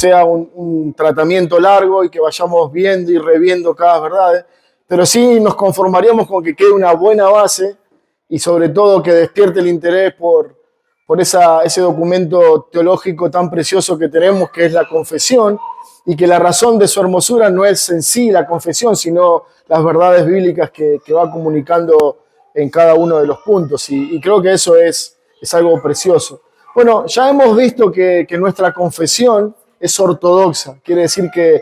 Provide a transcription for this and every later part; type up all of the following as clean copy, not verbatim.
sea un tratamiento largo y que vayamos viendo y reviendo cada verdad, pero sí nos conformaríamos con que quede una buena base y sobre todo que despierte el interés por ese documento teológico tan precioso que tenemos, que es la confesión, y que la razón de su hermosura no es en sí la confesión, sino las verdades bíblicas que va comunicando en cada uno de los puntos. Y creo que eso es algo precioso. Bueno, ya hemos visto que nuestra confesión es ortodoxa. Quiere decir que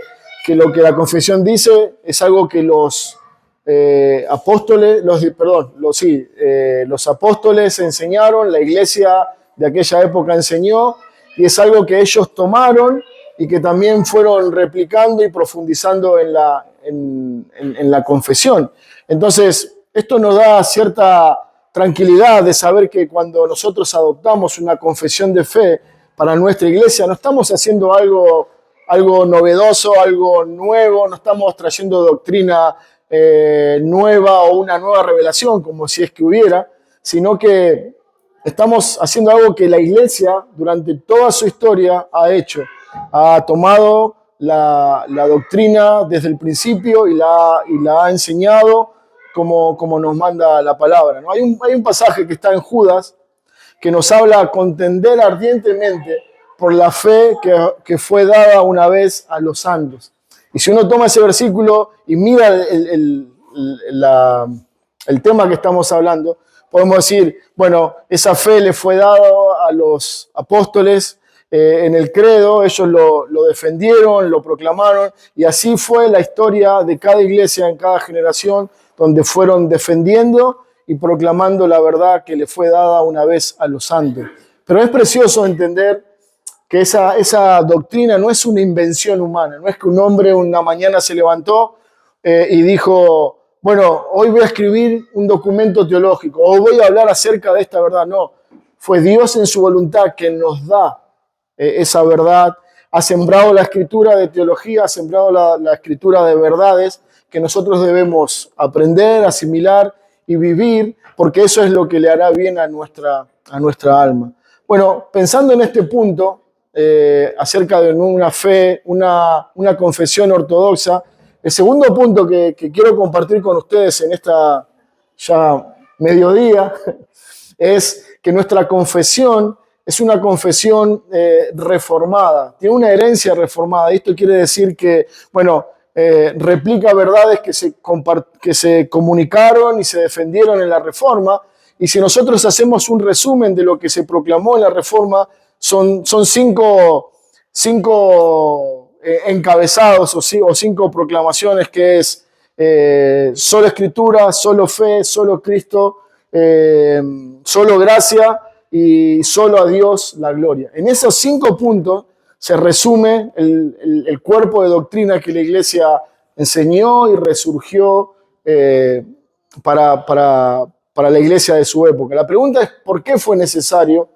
lo que la confesión dice es algo que los apóstoles, los apóstoles enseñaron, la iglesia de aquella época enseñó, y es algo que ellos tomaron y que también fueron replicando y profundizando en la confesión. Entonces, esto nos da cierta tranquilidad de saber que cuando nosotros adoptamos una confesión de fe para nuestra iglesia, no estamos haciendo algo novedoso, algo nuevo, no estamos trayendo doctrina nueva o una nueva revelación, como si es que hubiera, sino que estamos haciendo algo que la iglesia durante toda su historia ha hecho. Ha tomado la doctrina desde el principio y la ha enseñado como nos manda la palabra, ¿no? Hay un pasaje que está en Judas que nos habla a contender ardientemente por la fe que fue dada una vez a los santos. Y si uno toma ese versículo y mira el tema que estamos hablando, podemos decir, bueno, esa fe le fue dada a los apóstoles en el credo, ellos lo defendieron, lo proclamaron, y así fue la historia de cada iglesia en cada generación, donde fueron defendiendo y proclamando la verdad que le fue dada una vez a los santos. Pero es precioso entender que esa doctrina no es una invención humana, no es que un hombre una mañana se levantó y dijo, bueno, hoy voy a escribir un documento teológico o voy a hablar acerca de esta verdad. No, fue Dios en su voluntad que nos da esa verdad, ha sembrado la escritura de teología, ha sembrado la escritura de verdades que nosotros debemos aprender, asimilar y vivir, porque eso es lo que le hará bien a nuestra alma. Bueno, pensando en este punto, acerca de una fe, una confesión ortodoxa, el segundo punto que quiero compartir con ustedes en esta ya mediodía es que nuestra confesión es una confesión reformada, tiene una herencia reformada. Esto quiere decir que, bueno, replica verdades que se comunicaron y se defendieron en la Reforma, y si nosotros hacemos un resumen de lo que se proclamó en la Reforma, son cinco encabezados o cinco proclamaciones, que es solo Escritura, solo fe, solo Cristo, solo gracia y solo a Dios la gloria. En esos 5 puntos se resume el cuerpo de doctrina que la iglesia enseñó y resurgió para la iglesia de su época. La pregunta es, ¿por qué fue necesario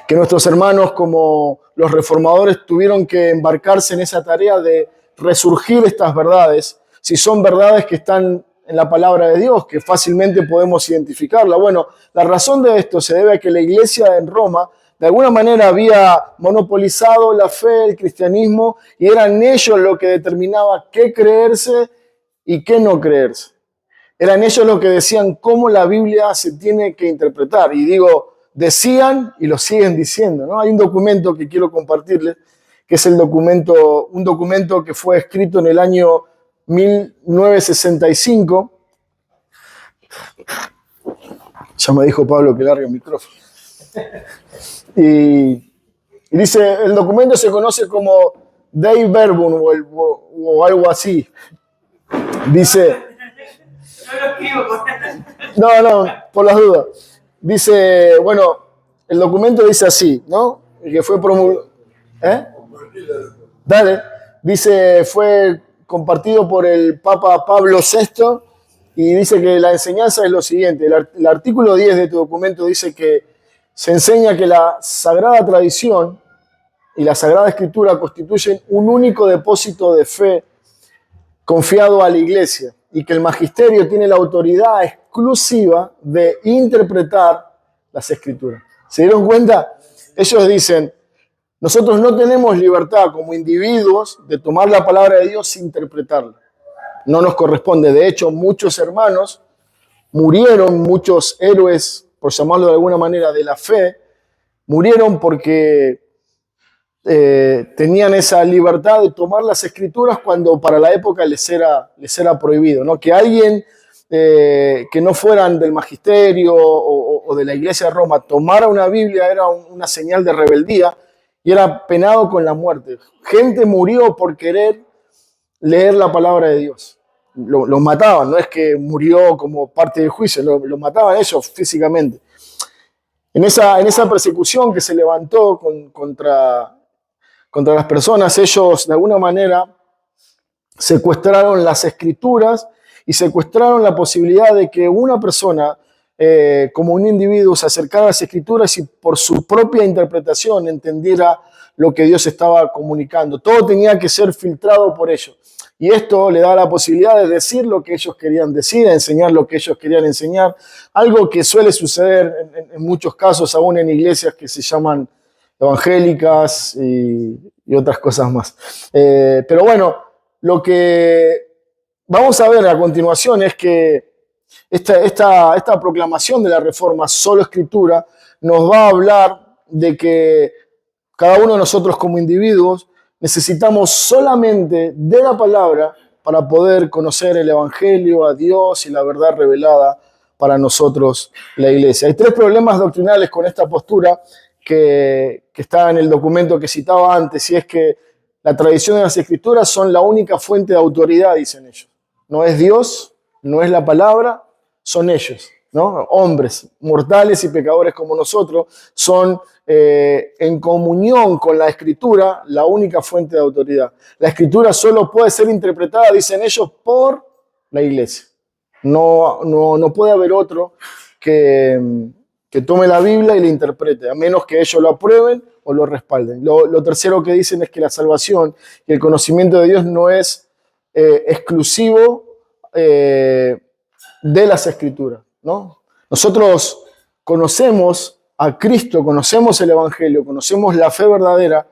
que nuestros hermanos como los reformadores tuvieron que embarcarse en esa tarea de resurgir estas verdades, si son verdades que están en la palabra de Dios, que fácilmente podemos identificarla? Bueno, la razón de esto se debe a que la iglesia en Roma de alguna manera había monopolizado la fe, el cristianismo, y eran ellos lo que determinaba qué creerse y qué no creerse. Eran ellos los que decían cómo la Biblia se tiene que interpretar. Y digo, decían y lo siguen diciendo, ¿no? Hay un documento que quiero compartirles, que es un documento que fue escrito en el año 1965. Ya me dijo Pablo que largue el micrófono. Y dice, el documento se conoce como Dei Verbum o algo así. Dice, no, por las dudas. Dice, bueno, el documento dice así, ¿no? El que fue promulgado. Dale. Dice, fue compartido por el Papa Pablo VI y dice que la enseñanza es lo siguiente. El artículo 10 de tu documento dice que se enseña que la Sagrada Tradición y la Sagrada Escritura constituyen un único depósito de fe confiado a la Iglesia y que el magisterio tiene la autoridad exclusiva de interpretar las Escrituras. ¿Se dieron cuenta? Ellos dicen, Nosotros no tenemos libertad como individuos de tomar la palabra de Dios sin interpretarla. No nos corresponde. De hecho, muchos hermanos murieron, muchos héroes, por llamarlo de alguna manera, de la fe, murieron porque tenían esa libertad de tomar las escrituras cuando para la época les era prohibido, ¿no? Que alguien que no fueran del magisterio o de la iglesia de Roma tomara una Biblia era una señal de rebeldía y era penado con la muerte. Gente murió por querer leer la palabra de Dios. Los mataban, no es que murió como parte del juicio, lo mataban ellos físicamente. En esa persecución que se levantó contra las personas, ellos de alguna manera secuestraron las escrituras y secuestraron la posibilidad de que una persona, como un individuo, se acercara a las escrituras y por su propia interpretación entendiera lo que Dios estaba comunicando. Todo tenía que ser filtrado por ellos. Y esto le da la posibilidad de decir lo que ellos querían decir, enseñar lo que ellos querían enseñar, algo que suele suceder en muchos casos aún en iglesias que se llaman evangélicas y otras cosas más. Pero bueno, lo que vamos a ver a continuación es que esta proclamación de la Reforma, solo Escritura, nos va a hablar de que cada uno de nosotros como individuos necesitamos solamente de la palabra para poder conocer el Evangelio, a Dios y la verdad revelada para nosotros, la iglesia. Hay 3 problemas doctrinales con esta postura que está en el documento que citaba antes, y es que la tradición de las Escrituras son la única fuente de autoridad, dicen ellos. No es Dios, no es la palabra, son ellos, ¿no? Hombres mortales y pecadores como nosotros son en comunión con la Escritura la única fuente de autoridad. La Escritura solo puede ser interpretada, dicen ellos, por la iglesia. No puede haber otro que tome la Biblia y la interprete, a menos que ellos lo aprueben o lo respalden. Lo tercero que dicen es que la salvación y el conocimiento de Dios no es exclusivo de las Escrituras, ¿no? Nosotros conocemos a Cristo, conocemos el Evangelio, conocemos la fe verdadera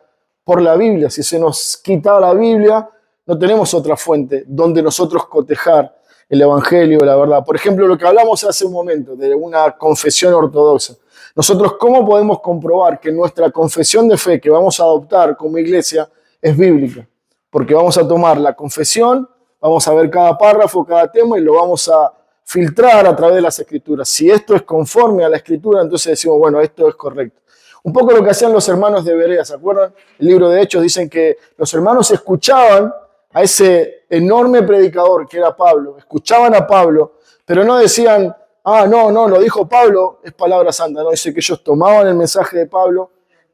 por la Biblia. Si se nos quita la Biblia, no tenemos otra fuente donde nosotros cotejar el Evangelio, la verdad. Por ejemplo, lo que hablamos hace un momento de una confesión ortodoxa. Nosotros, ¿cómo podemos comprobar que nuestra confesión de fe que vamos a adoptar como iglesia es bíblica? Porque vamos a tomar la confesión, vamos a ver cada párrafo, cada tema y lo vamos a filtrar a través de las Escrituras. Si esto es conforme a la Escritura, entonces decimos, bueno, esto es correcto. Un poco lo que hacían los hermanos de Berea, ¿se acuerdan? El libro de Hechos dicen que los hermanos escuchaban a ese enorme predicador que era Pablo, escuchaban a Pablo, pero no decían, no, lo dijo Pablo, es palabra santa. No, dice que ellos tomaban el mensaje de Pablo,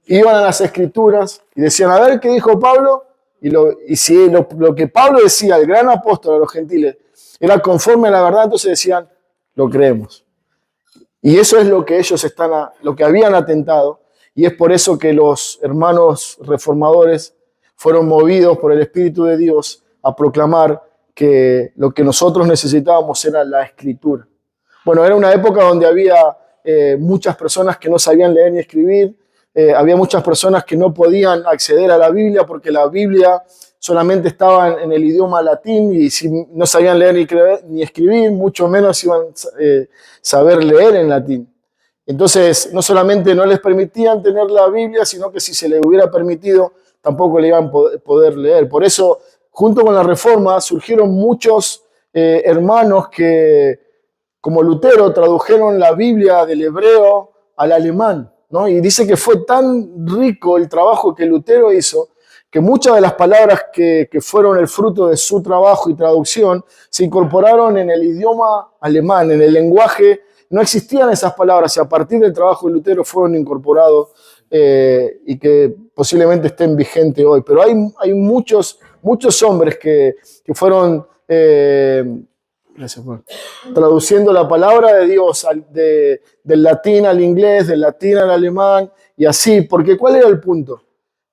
iban a las Escrituras y decían, a ver qué dijo Pablo, y si lo que Pablo decía, el gran apóstol a los gentiles, era conforme a la verdad, entonces decían, lo creemos. Y eso es lo que ellos lo que habían atentado, y es por eso que los hermanos reformadores fueron movidos por el Espíritu de Dios a proclamar que lo que nosotros necesitábamos era la Escritura. Bueno, era una época donde había muchas personas que no sabían leer ni escribir, había muchas personas que no podían acceder a la Biblia porque la Biblia solamente estaban en el idioma latín y si no sabían leer ni escribir, mucho menos iban a saber leer en latín. Entonces, no solamente no les permitían tener la Biblia, sino que si se les hubiera permitido, tampoco le iban a poder leer. Por eso, junto con la Reforma, surgieron muchos hermanos que, como Lutero, tradujeron la Biblia del hebreo al alemán, ¿no? Y dice que fue tan rico el trabajo que Lutero hizo, que muchas de las palabras que fueron el fruto de su trabajo y traducción se incorporaron en el idioma alemán, en el lenguaje. No existían esas palabras y a partir del trabajo de Lutero fueron incorporados y que posiblemente estén vigentes hoy. Pero hay muchos hombres que fueron traduciendo la palabra de Dios del latín al inglés, del latín al alemán y así. Porque ¿cuál era el punto?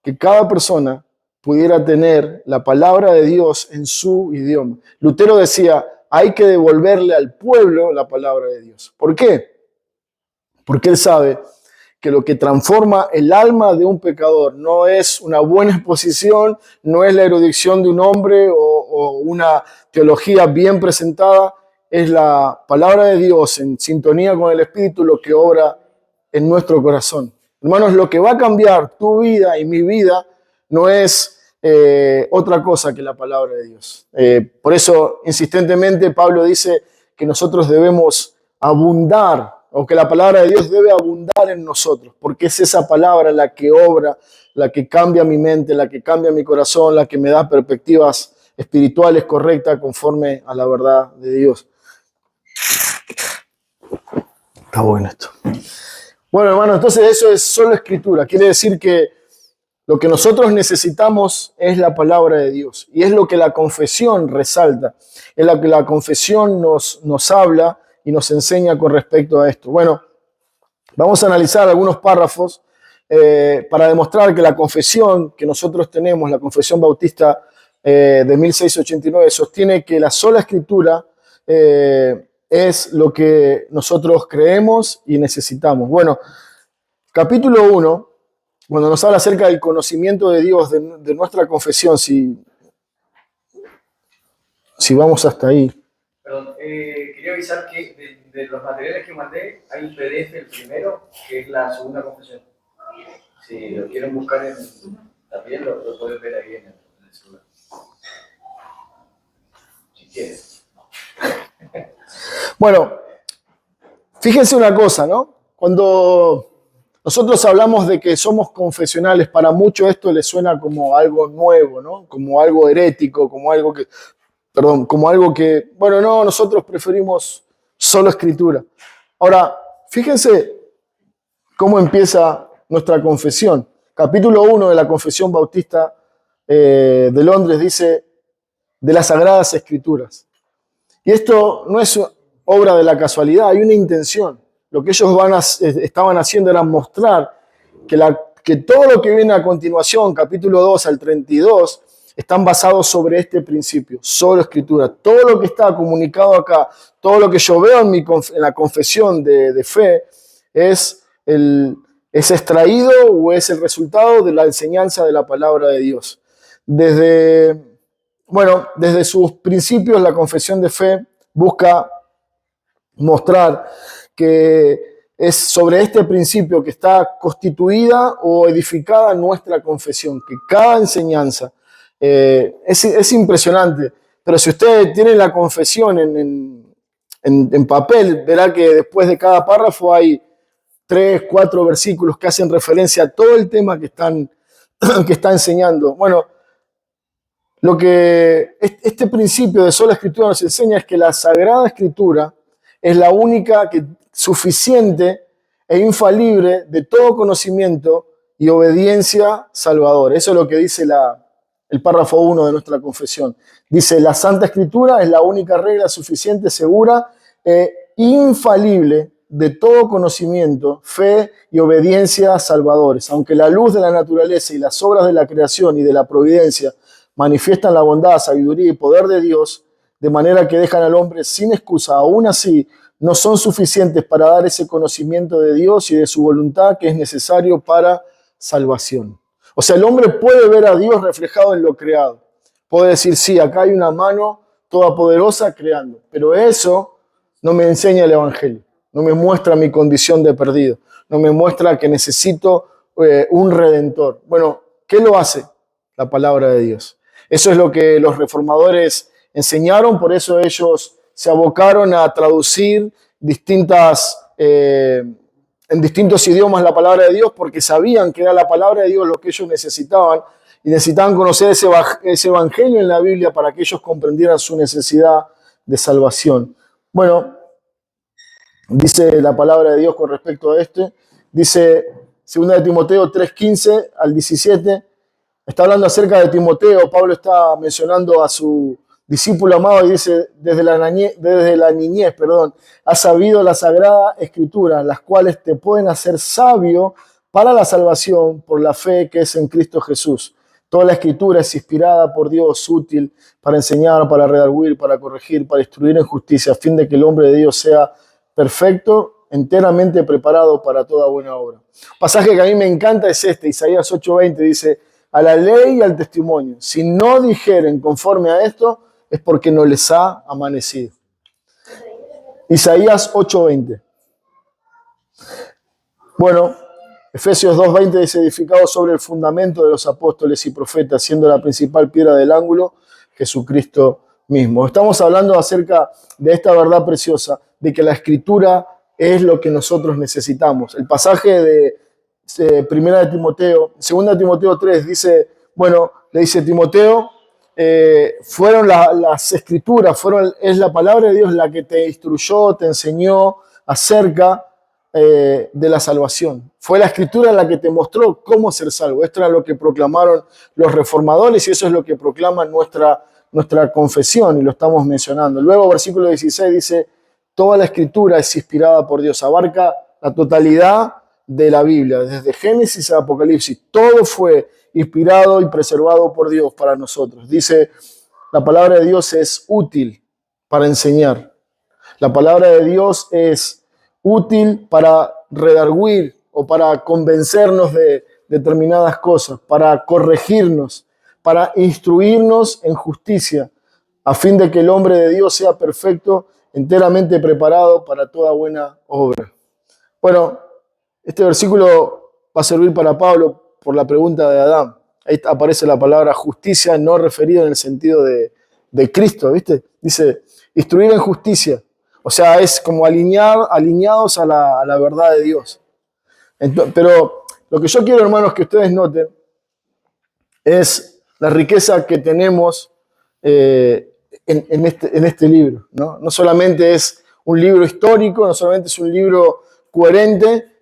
Que cada persona pudiera tener la palabra de Dios en su idioma. Lutero decía, hay que devolverle al pueblo la palabra de Dios. ¿Por qué? Porque él sabe que lo que transforma el alma de un pecador no es una buena exposición, no es la erudición de un hombre o una teología bien presentada, es la palabra de Dios en sintonía con el Espíritu lo que obra en nuestro corazón. Hermanos, lo que va a cambiar tu vida y mi vida no es otra cosa que la palabra de Dios. Por eso, insistentemente, Pablo dice que nosotros debemos abundar, o que la palabra de Dios debe abundar en nosotros, porque es esa palabra la que obra, la que cambia mi mente, la que cambia mi corazón, la que me da perspectivas espirituales correctas conforme a la verdad de Dios. Está bueno esto. Bueno, hermano, entonces eso es solo escritura. Quiere decir que lo que nosotros necesitamos es la palabra de Dios. Y es lo que la confesión resalta. Es lo que la confesión nos habla y nos enseña con respecto a esto. Bueno, vamos a analizar algunos párrafos para demostrar que la confesión que nosotros tenemos, la Confesión Bautista de 1689, sostiene que la sola escritura es lo que nosotros creemos y necesitamos. Bueno, capítulo 1, cuando nos habla acerca del conocimiento de Dios, de nuestra confesión, si vamos hasta ahí. Perdón, quería avisar que de los materiales que mandé, hay un PDF, el primero, que es la segunda confesión. Si lo quieren buscar también lo pueden ver ahí en el celular. Si quieren. Bueno, fíjense una cosa, ¿no? Cuando nosotros hablamos de que somos confesionales, para muchos esto les suena como algo nuevo, ¿no? Como algo herético, como algo que, bueno, no, nosotros preferimos solo escritura. Ahora, fíjense cómo empieza nuestra confesión. Capítulo 1 de la Confesión Bautista de Londres dice de las Sagradas Escrituras. Y esto no es obra de la casualidad, hay una intención. Lo que ellos estaban haciendo era mostrar que todo lo que viene a continuación, capítulo 2 al 32, están basados sobre este principio, solo escritura. Todo lo que está comunicado acá, todo lo que yo veo en la confesión de fe, es extraído o es el resultado de la enseñanza de la palabra de Dios. Desde sus principios, la confesión de fe busca mostrar que es sobre este principio que está constituida o edificada nuestra confesión, que cada enseñanza es impresionante, pero si ustedes tienen la confesión en papel, verá que después de cada párrafo hay 3, 4 versículos que hacen referencia a todo el tema que está enseñando. Bueno, lo que este principio de sola escritura nos enseña es que la Sagrada Escritura es la única suficiente e infalible de todo conocimiento y obediencia salvador. Eso es lo que dice el párrafo 1 de nuestra confesión. Dice, la Santa Escritura es la única regla suficiente, segura e infalible de todo conocimiento, fe y obediencia salvadores. Aunque la luz de la naturaleza y las obras de la creación y de la providencia manifiestan la bondad, sabiduría y poder de Dios, de manera que dejan al hombre sin excusa, aún así no son suficientes para dar ese conocimiento de Dios y de su voluntad que es necesario para salvación. O sea, el hombre puede ver a Dios reflejado en lo creado. Puede decir, sí, acá hay una mano todopoderosa creando, pero eso no me enseña el Evangelio, no me muestra mi condición de perdido, no me muestra que necesito un redentor. Bueno, ¿qué lo hace? La palabra de Dios. Eso es lo que los reformadores enseñaron, por eso ellos se abocaron a traducir en distintos idiomas la palabra de Dios, porque sabían que era la palabra de Dios lo que ellos necesitaban, y necesitaban conocer ese evangelio en la Biblia para que ellos comprendieran su necesidad de salvación. Bueno, dice la palabra de Dios con respecto a esto, dice 2 de Timoteo 3:15 al 17, está hablando acerca de Timoteo. Pablo está mencionando a su discípulo amado y dice, desde la niñez, has sabido la Sagrada Escritura, las cuales te pueden hacer sabio para la salvación por la fe que es en Cristo Jesús. Toda la Escritura es inspirada por Dios, útil para enseñar, para redarguir, para corregir, para instruir en justicia, a fin de que el hombre de Dios sea perfecto, enteramente preparado para toda buena obra. Un pasaje que a mí me encanta es este, Isaías 8:20, dice, a la ley y al testimonio, si no dijeren conforme a esto, es porque no les ha amanecido. Isaías 8:20. Bueno, Efesios 2:20 dice, edificado sobre el fundamento de los apóstoles y profetas, siendo la principal piedra del ángulo, Jesucristo mismo. Estamos hablando acerca de esta verdad preciosa, de que la Escritura es lo que nosotros necesitamos. El pasaje de 2 Timoteo 3 dice, bueno, le dice Timoteo, fueron las Escrituras, es la palabra de Dios la que te instruyó, te enseñó acerca de la salvación. Fue la Escritura la que te mostró cómo ser salvo. Esto era lo que proclamaron los reformadores y eso es lo que proclama nuestra confesión y lo estamos mencionando. Luego, versículo 16 dice, toda la Escritura es inspirada por Dios, abarca la totalidad de la Biblia, desde Génesis a Apocalipsis. Todo fue inspirado y preservado por Dios para nosotros. Dice, la palabra de Dios es útil para enseñar. La palabra de Dios es útil para redarguir o para convencernos de determinadas cosas, para corregirnos, para instruirnos en justicia, a fin de que el hombre de Dios sea perfecto, enteramente preparado para toda buena obra. Bueno, este versículo va a servir para Pablo por la pregunta de Adán. Ahí aparece la palabra justicia, no referida en el sentido de Cristo, ¿viste? Dice, instruir en justicia. O sea, es como alineados a la verdad de Dios. Entonces, pero lo que yo quiero, hermanos, que ustedes noten es la riqueza que tenemos en este libro, ¿no? No solamente es un libro histórico, no solamente es un libro coherente,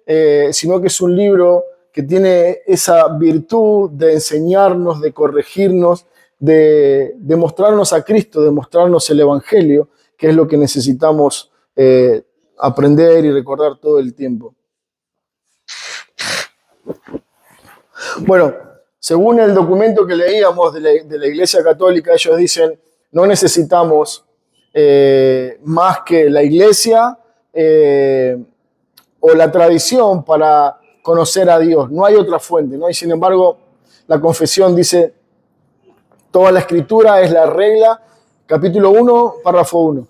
sino que es un libro que tiene esa virtud de enseñarnos, de corregirnos, de mostrarnos a Cristo, de mostrarnos el Evangelio, que es lo que necesitamos aprender y recordar todo el tiempo. Bueno, según el documento que leíamos de la Iglesia Católica, ellos dicen, no necesitamos más que la Iglesia o la tradición para conocer a Dios. No hay otra fuente, ¿no? Y sin embargo, la confesión dice, toda la Escritura es la regla, capítulo 1, párrafo 1.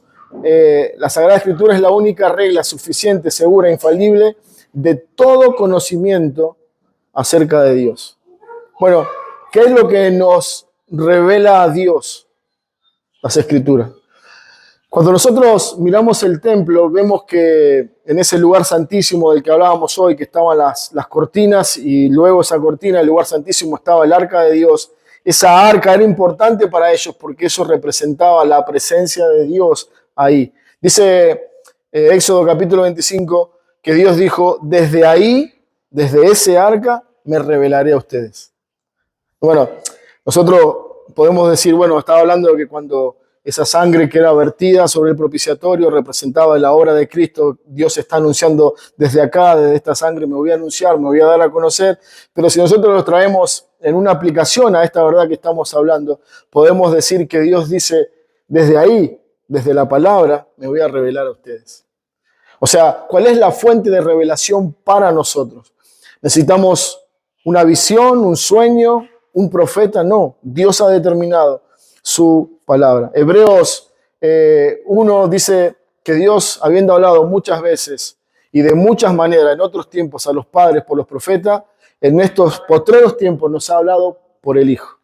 La Sagrada Escritura es la única regla suficiente, segura, infalible de todo conocimiento acerca de Dios. Bueno, ¿qué es lo que nos revela a Dios? Las Escrituras. Cuando nosotros miramos el templo, vemos que en ese lugar santísimo del que hablábamos hoy, que estaban las cortinas y luego esa cortina, el lugar santísimo, estaba el arca de Dios. Esa arca era importante para ellos porque eso representaba la presencia de Dios ahí. Dice Éxodo capítulo 25 que Dios dijo, desde ahí, desde ese arca, me revelaré a ustedes. Bueno, nosotros podemos decir, bueno, estaba hablando de que cuando esa sangre que era vertida sobre el propiciatorio representaba la obra de Cristo, Dios está anunciando desde acá, desde esta sangre me voy a anunciar, me voy a dar a conocer, pero si nosotros lo traemos en una aplicación a esta verdad que estamos hablando, podemos decir que Dios dice, desde ahí, desde la palabra, me voy a revelar a ustedes. O sea, ¿cuál es la fuente de revelación para nosotros? ¿Necesitamos una visión, un sueño, un profeta? No, Dios ha determinado su palabra. Hebreos 1 dice que Dios, habiendo hablado muchas veces y de muchas maneras en otros tiempos a los padres por los profetas, en estos postreros tiempos nos ha hablado por el Hijo.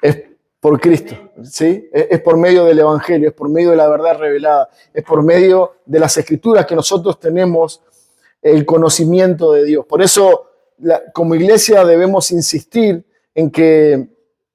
Es por Cristo, ¿sí? Es por medio del Evangelio, es por medio de la verdad revelada, es por medio de las Escrituras que nosotros tenemos el conocimiento de Dios. Por eso, como iglesia debemos insistir en que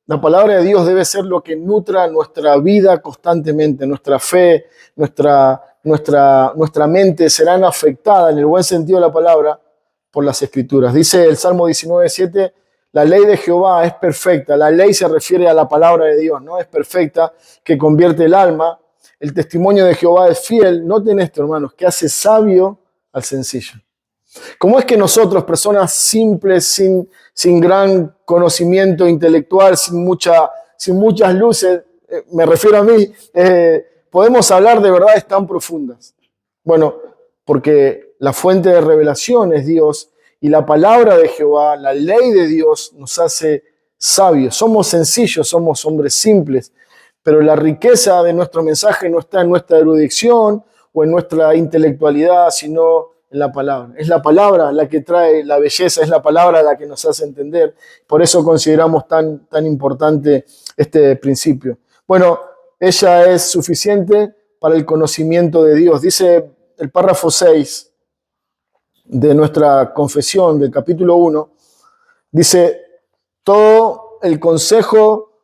la palabra de Dios debe ser lo que nutra nuestra vida constantemente, nuestra fe, nuestra mente serán afectadas en el buen sentido de la palabra por las Escrituras. Dice el Salmo 19:7, la ley de Jehová es perfecta. La ley se refiere a la palabra de Dios, ¿no? Es perfecta, que convierte el alma. El testimonio de Jehová es fiel. Noten esto, hermanos, que hace sabio al sencillo. ¿Cómo es que nosotros, personas simples, sin gran conocimiento intelectual, sin muchas luces, me refiero a mí, podemos hablar de verdades tan profundas? Bueno, porque la fuente de revelación es Dios y la palabra de Jehová, la ley de Dios, nos hace sabios. Somos sencillos, somos hombres simples, pero la riqueza de nuestro mensaje no está en nuestra erudición o en nuestra intelectualidad, sino en la palabra. Es la palabra la que trae la belleza, es la palabra la que nos hace entender. Por eso consideramos tan importante este principio. Bueno, ella es suficiente para el conocimiento de Dios. Dice el párrafo 6 de nuestra confesión del capítulo 1, dice, todo el consejo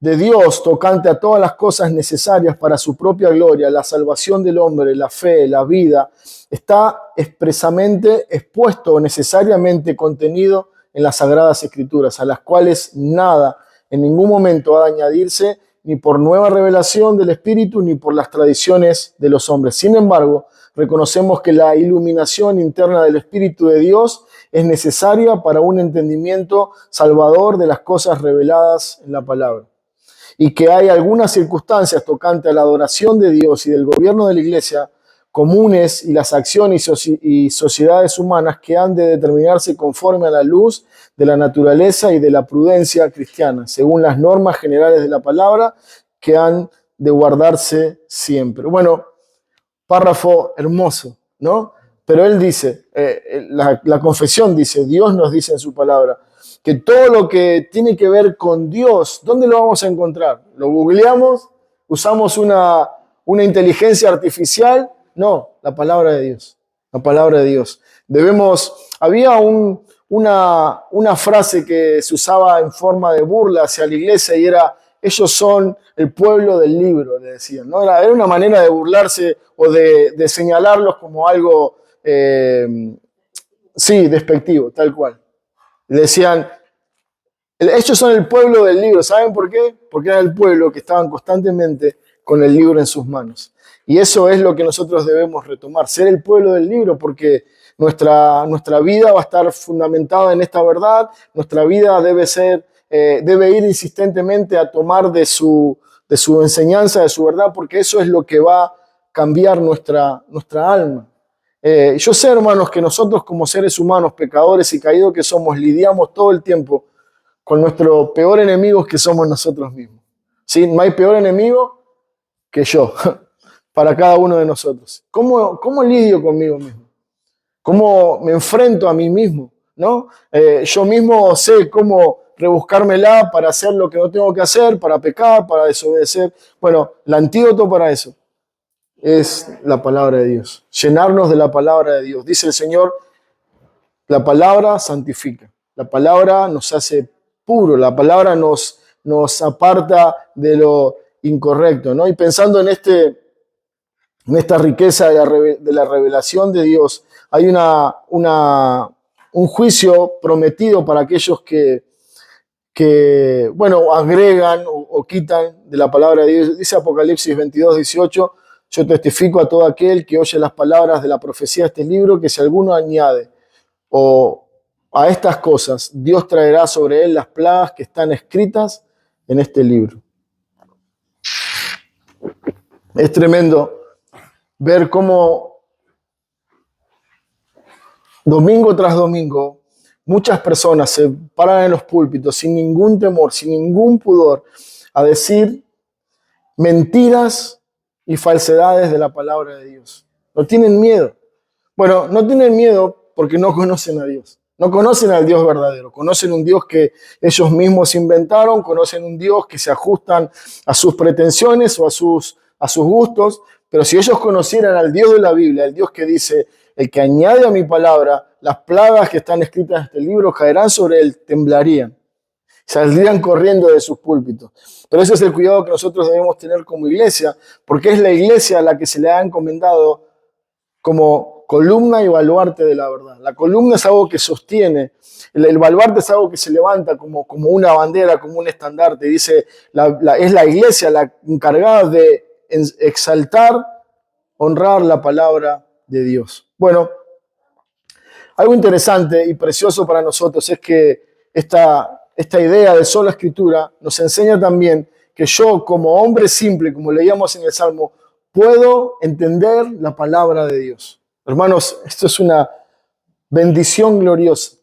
de Dios tocante a todas las cosas necesarias para su propia gloria, la salvación del hombre, la fe, la vida, está expresamente expuesto o necesariamente contenido en las Sagradas Escrituras, a las cuales nada en ningún momento ha de añadirse ni por nueva revelación del Espíritu ni por las tradiciones de los hombres. Sin embargo, reconocemos que la iluminación interna del Espíritu de Dios es necesaria para un entendimiento salvador de las cosas reveladas en la palabra. Y que hay algunas circunstancias tocante a la adoración de Dios y del gobierno de la Iglesia comunes y las acciones y sociedades humanas que han de determinarse conforme a la luz de la naturaleza y de la prudencia cristiana, según las normas generales de la palabra que han de guardarse siempre. Bueno, párrafo hermoso, ¿no? Pero él dice, la confesión dice, Dios nos dice en su palabra, que todo lo que tiene que ver con Dios, ¿dónde lo vamos a encontrar? ¿Lo googleamos? ¿Usamos una inteligencia artificial? No, la palabra de Dios. La palabra de Dios. Había una frase que se usaba en forma de burla hacia la iglesia y era, ellos son el pueblo del libro, le decían, ¿no? Era una manera de burlarse o de señalarlos como algo, despectivo, tal cual. Le decían, ellos son el pueblo del libro. ¿Saben por qué? Porque era el pueblo que estaban constantemente con el libro en sus manos. Y eso es lo que nosotros debemos retomar, ser el pueblo del libro, porque nuestra vida va a estar fundamentada en esta verdad, nuestra vida debe ir insistentemente a tomar de su enseñanza, de su verdad, porque eso es lo que va a cambiar nuestra alma. Yo sé, hermanos, que nosotros como seres humanos, pecadores y caídos que somos, lidiamos todo el tiempo con nuestro peor enemigo que somos nosotros mismos. ¿Sí? No hay peor enemigo que yo, para cada uno de nosotros. ¿Cómo lidio conmigo mismo? ¿Cómo me enfrento a mí mismo? ¿No? Yo mismo sé cómo rebuscármela para hacer lo que no tengo que hacer, para pecar, para desobedecer. Bueno, el antídoto para eso es la palabra de Dios. Llenarnos de la palabra de Dios. Dice el Señor, la palabra santifica. La palabra nos hace puro. La palabra nos aparta de lo incorrecto, ¿no? Y pensando en esta riqueza de la revelación de Dios, hay un juicio prometido para aquellos que agregan o quitan de la palabra de Dios. Dice Apocalipsis 22, 18, yo testifico a todo aquel que oye las palabras de la profecía de este libro, que si alguno añade o a estas cosas, Dios traerá sobre él las plagas que están escritas en este libro. Es tremendo ver cómo domingo tras domingo muchas personas se paran en los púlpitos sin ningún temor, sin ningún pudor, a decir mentiras y falsedades de la palabra de Dios. No tienen miedo. Bueno, no tienen miedo porque no conocen a Dios. No conocen al Dios verdadero. Conocen un Dios que ellos mismos inventaron. Conocen un Dios que se ajustan a sus pretensiones o a sus gustos. Pero si ellos conocieran al Dios de la Biblia, el Dios que dice, el que añade a mi palabra, las plagas que están escritas en este libro caerán sobre él, temblarían. Saldrían corriendo de sus púlpitos. Pero ese es el cuidado que nosotros debemos tener como iglesia, porque es la iglesia a la que se le ha encomendado como columna y baluarte de la verdad. La columna es algo que sostiene, el baluarte es algo que se levanta como una bandera, como un estandarte. Dice, es la iglesia la encargada de exaltar, honrar la palabra de Dios. Bueno, algo interesante y precioso para nosotros es que esta idea de sola escritura nos enseña también que yo como hombre simple, como leíamos en el Salmo, puedo entender la palabra de Dios. Hermanos, esto es una bendición gloriosa.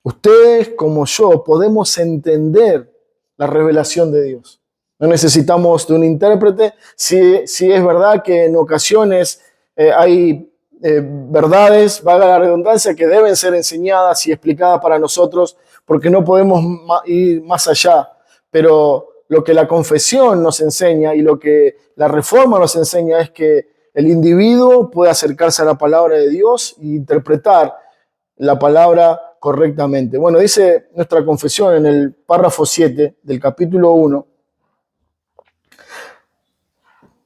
Ustedes como yo podemos entender la revelación de Dios. No necesitamos de un intérprete. Si es verdad que en ocasiones hay verdades, valga la redundancia, que deben ser enseñadas y explicadas para nosotros, porque no podemos ir más allá. Pero lo que la confesión nos enseña y lo que la reforma nos enseña es que el individuo puede acercarse a la palabra de Dios e interpretar la palabra correctamente. Bueno, dice nuestra confesión en el párrafo 7 del capítulo 1,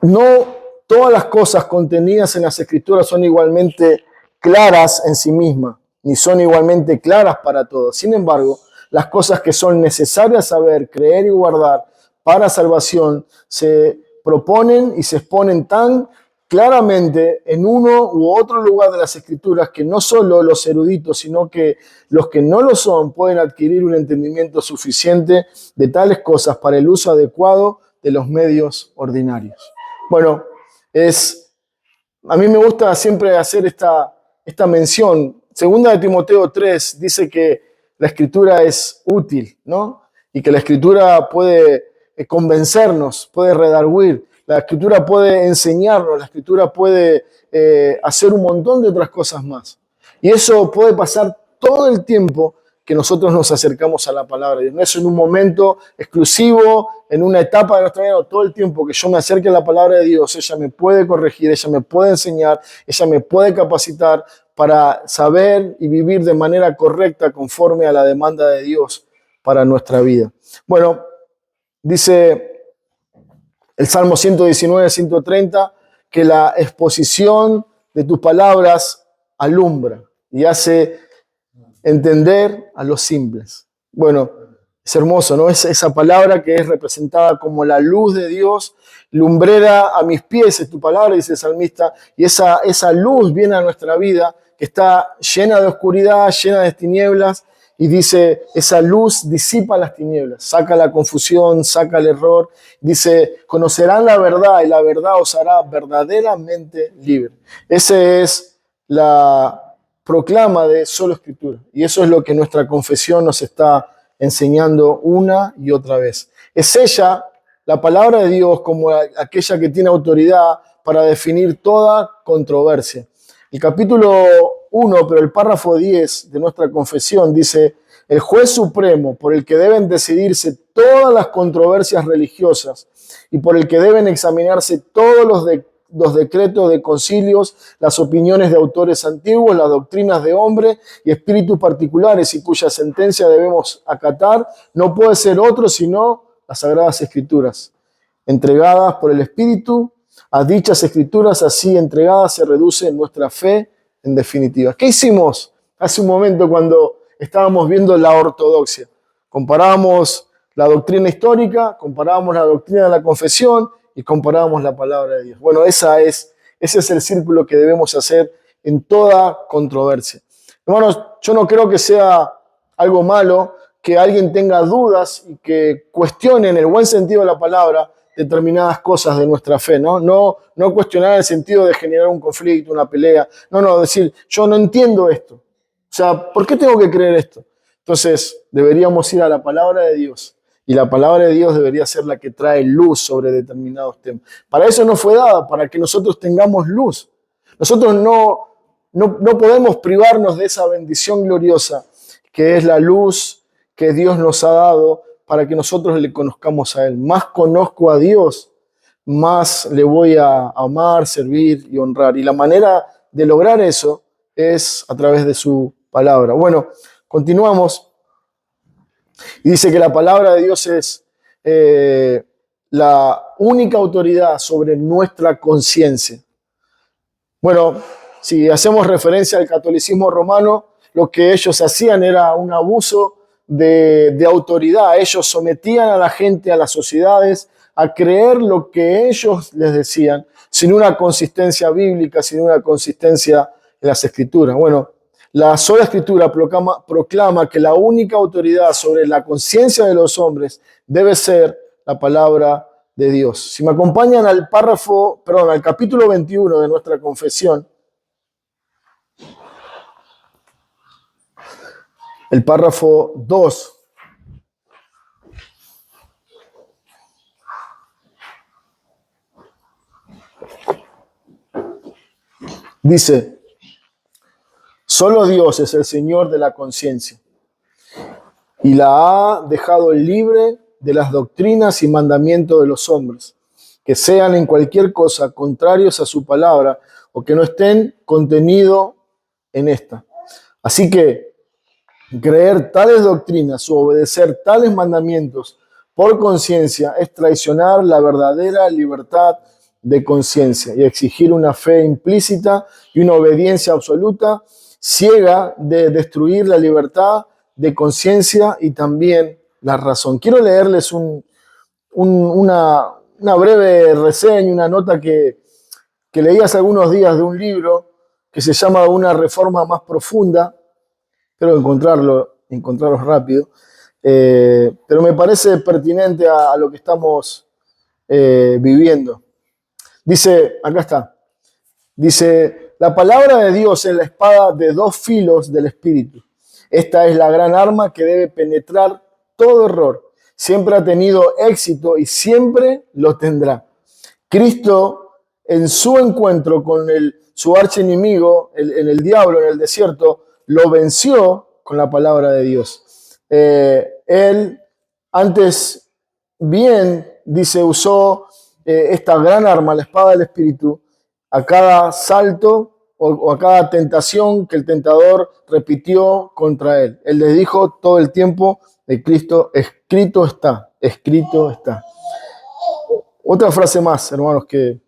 no todas las cosas contenidas en las Escrituras son igualmente claras en sí mismas, ni son igualmente claras para todos. Sin embargo, las cosas que son necesarias saber, creer y guardar para salvación se proponen y se exponen tan claramente en uno u otro lugar de las Escrituras que no solo los eruditos, sino que los que no lo son pueden adquirir un entendimiento suficiente de tales cosas para el uso adecuado de los medios ordinarios. Bueno, a mí me gusta siempre hacer esta mención. Segunda de Timoteo 3 dice que la Escritura es útil, ¿no? Y que la Escritura puede convencernos, puede redarguir. La Escritura puede enseñarnos, la Escritura puede hacer un montón de otras cosas más. Y eso puede pasar todo el tiempo que nosotros nos acercamos a la palabra de Dios. No es en un momento exclusivo, en una etapa de nuestra vida, no, todo el tiempo que yo me acerque a la palabra de Dios, ella me puede corregir, ella me puede enseñar, ella me puede capacitar para saber y vivir de manera correcta conforme a la demanda de Dios para nuestra vida. Bueno, dice el Salmo 119, 130, que la exposición de tus palabras alumbra y hace entender a los simples. Bueno, es hermoso, ¿no? Es esa palabra que es representada como la luz de Dios, lumbrera a mis pies, es tu palabra, dice el salmista, y esa luz viene a nuestra vida, que está llena de oscuridad, llena de tinieblas, y dice, esa luz disipa las tinieblas, saca la confusión, saca el error. Dice, conocerán la verdad y la verdad os hará verdaderamente libre. Esa es la proclama de solo Escritura. Y eso es lo que nuestra confesión nos está enseñando una y otra vez. Es ella, la palabra de Dios, como aquella que tiene autoridad para definir toda controversia. El capítulo 1, pero el párrafo 10 de nuestra confesión dice, el juez supremo por el que deben decidirse todas las controversias religiosas y por el que deben examinarse todos los decretos de concilios, las opiniones de autores antiguos, las doctrinas de hombres y espíritus particulares y cuya sentencia debemos acatar, no puede ser otro sino las Sagradas Escrituras, entregadas por el Espíritu. A dichas Escrituras así entregadas se reduce nuestra fe en definitiva. ¿Qué hicimos hace un momento cuando estábamos viendo la ortodoxia? Comparábamos la doctrina histórica, comparábamos la doctrina de la confesión y comparábamos la palabra de Dios. Bueno, ese es el círculo que debemos hacer en toda controversia. Hermanos, yo no creo que sea algo malo que alguien tenga dudas y que cuestione en el buen sentido de la palabra determinadas cosas de nuestra fe, ¿no? No cuestionar el sentido de generar un conflicto, una pelea. No, decir, yo no entiendo esto. O sea, ¿por qué tengo que creer esto? Entonces, deberíamos ir a la palabra de Dios. Y la palabra de Dios debería ser la que trae luz sobre determinados temas. Para eso nos fue dada, para que nosotros tengamos luz. Nosotros no podemos privarnos de esa bendición gloriosa que es la luz que Dios nos ha dado para que nosotros le conozcamos a Él. Más conozco a Dios, más le voy a amar, servir y honrar. Y la manera de lograr eso es a través de su palabra. Bueno, continuamos. Y dice que la palabra de Dios es la única autoridad sobre nuestra conciencia. Bueno, si hacemos referencia al catolicismo romano, lo que ellos hacían era un abuso de autoridad. Ellos sometían a la gente, a las sociedades, a creer lo que ellos les decían, sin una consistencia bíblica, sin una consistencia en las Escrituras. Bueno, la sola Escritura proclama que la única autoridad sobre la conciencia de los hombres debe ser la palabra de Dios. Si me acompañan al capítulo 21 de nuestra confesión, el párrafo 2. Dice, solo Dios es el Señor de la conciencia y la ha dejado libre de las doctrinas y mandamientos de los hombres, que sean en cualquier cosa contrarios a su palabra o que no estén contenidos en esta. Así que creer tales doctrinas o obedecer tales mandamientos por conciencia es traicionar la verdadera libertad de conciencia y exigir una fe implícita y una obediencia absoluta ciega de destruir la libertad de conciencia y también la razón. Quiero leerles una breve reseña, una nota que leí hace algunos días de un libro que se llama Una reforma más profunda. Espero encontrarlo rápido, pero me parece pertinente a lo que estamos viviendo. Dice, acá está, dice, la palabra de Dios es la espada de dos filos del Espíritu. Esta es la gran arma que debe penetrar todo error. Siempre ha tenido éxito y siempre lo tendrá. Cristo, en su encuentro con su archienemigo, en el diablo, en el desierto, lo venció con la palabra de Dios. Él, antes bien, dice, usó esta gran arma, la espada del Espíritu, a cada salto o a cada tentación que el tentador repitió contra él. Él les dijo todo el tiempo de Cristo, escrito está, escrito está. Otra frase más, hermanos, que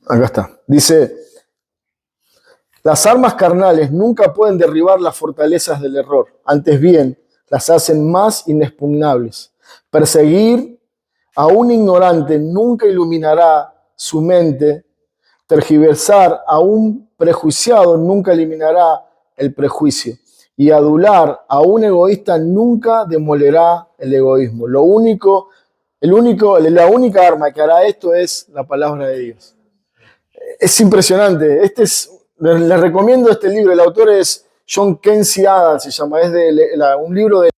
acá está. Dice, las armas carnales nunca pueden derribar las fortalezas del error. Antes bien, las hacen más inexpugnables. Perseguir a un ignorante nunca iluminará su mente. Tergiversar a un prejuiciado nunca eliminará el prejuicio. Y adular a un egoísta nunca demolerá el egoísmo. La única arma que hará esto es la palabra de Dios. Es impresionante. Les recomiendo este libro. El autor es John Quincy Adams, se llama. Es un libro de